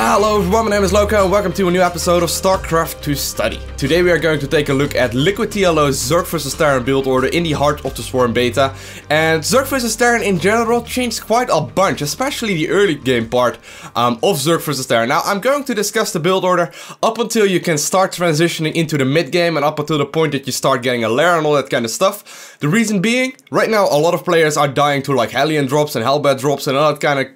Hello everyone, my name is Lowko and welcome to a new episode of StarCraft II Study. Today we are going to take a look at LiquidTLO's Zerg vs Terran build order in the Heart of the Swarm beta. And Zerg vs Terran in general changed quite a bunch, especially the early game part of Zerg vs Terran. Now I'm going to discuss the build order up until you can start transitioning into the mid game and up until the point that you start getting a lair and all that kind of stuff. The reason being, right now a lot of players are dying to like Hellion drops and Hellbat drops and all that kind of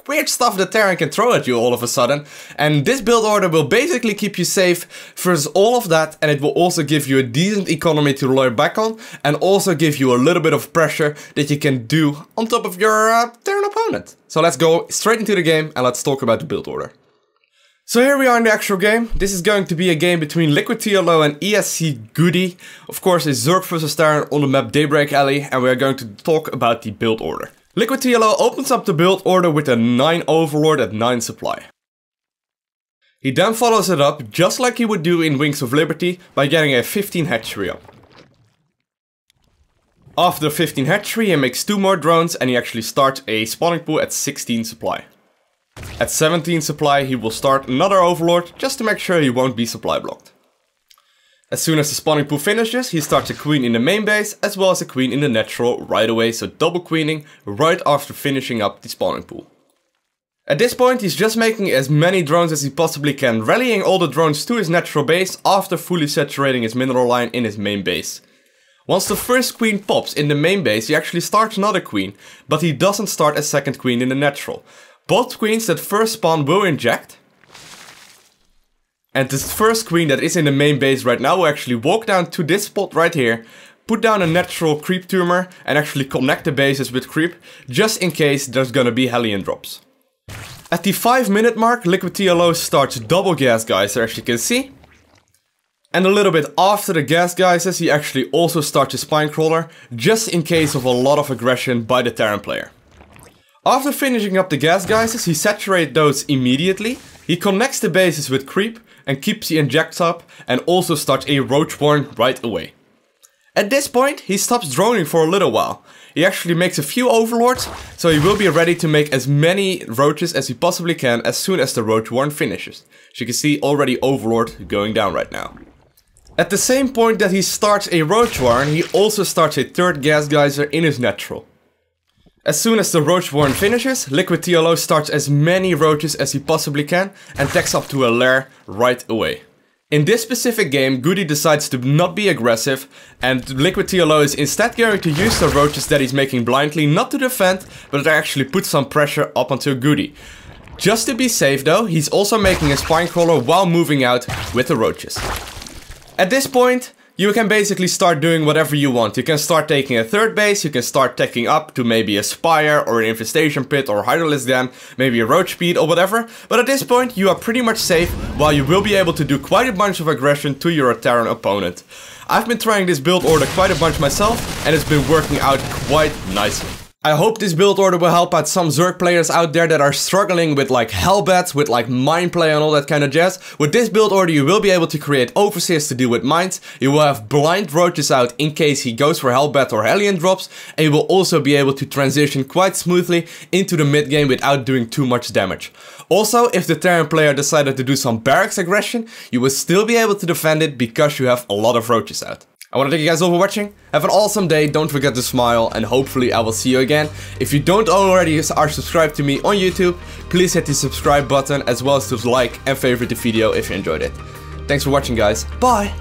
weird stuff that Terran can throw at you all of a sudden. And this build order will basically keep you safe versus all of that, and it will also give you a decent economy to rely back on, and also give you a little bit of pressure that you can do on top of your Terran opponent. So let's go straight into the game and let's talk about the build order. So here we are in the actual game. This is going to be a game between LiquidTLO and ESC Goody. Of course, it's Zerg vs Terran on the map Daybreak Alley, and we are going to talk about the build order. LiquidTLO opens up the build order with a 9 Overlord at 9 supply. He then follows it up, just like he would do in Wings of Liberty, by getting a 15 hatchery up. After the 15 hatchery, he makes 2 more drones and he actually starts a spawning pool at 16 supply. At 17 supply, he will start another Overlord, just to make sure he won't be supply blocked. As soon as the spawning pool finishes, he starts a queen in the main base, as well as a queen in the natural right away, so double queening right after finishing up the spawning pool. At this point, he's just making as many drones as he possibly can, rallying all the drones to his natural base after fully saturating his mineral line in his main base. Once the first queen pops in the main base, he actually starts another queen, but he doesn't start a second queen in the natural. Both queens that first spawn will inject. And this first queen that is in the main base right now will actually walk down to this spot right here, put down a natural creep tumor and actually connect the bases with creep, just in case there's gonna be Hellion drops. At the 5-minute mark, LiquidTLO starts double gas geyser, as you can see. And a little bit after the gas geysers, he actually also starts a spine crawler, just in case of a lot of aggression by the Terran player. After finishing up the gas geysers, he saturates those immediately. He connects the bases with creep and keeps the injects up, and also starts a roach warren right away. At this point, he stops droning for a little while. He actually makes a few overlords, so he will be ready to make as many roaches as he possibly can as soon as the roach warren finishes. As you can see, already overlord going down right now. At the same point that he starts a roach warren, he also starts a third gas geyser in his natural. As soon as the roach warren finishes, LiquidTLO starts as many roaches as he possibly can and takes up to a lair right away. In this specific game, Goody decides to not be aggressive, and LiquidTLO is instead going to use the roaches that he's making blindly not to defend, but to actually put some pressure up onto Goody. Just to be safe though, he's also making a spine crawler while moving out with the roaches. At this point, you can basically start doing whatever you want. You can start taking a third base, you can start taking up to maybe a spire or an infestation pit or hydrolith dam, maybe a roach speed or whatever. But at this point you are pretty much safe, while you will be able to do quite a bunch of aggression to your Terran opponent. I've been trying this build order quite a bunch myself, and it's been working out quite nicely. I hope this build order will help out some Zerg players out there that are struggling with like Hellbats, with like mine play and all that kind of jazz. With this build order you will be able to create overseers to deal with mines, you will have blind roaches out in case he goes for Hellbat or Hellion drops, and you will also be able to transition quite smoothly into the mid game without doing too much damage. Also, if the Terran player decided to do some barracks aggression, you will still be able to defend it because you have a lot of roaches out. I want to thank you guys all for watching. Have an awesome day, don't forget to smile, and hopefully I will see you again. If you don't already are subscribed to me on YouTube, please hit the subscribe button, as well as to like and favorite the video if you enjoyed it. Thanks for watching guys, bye!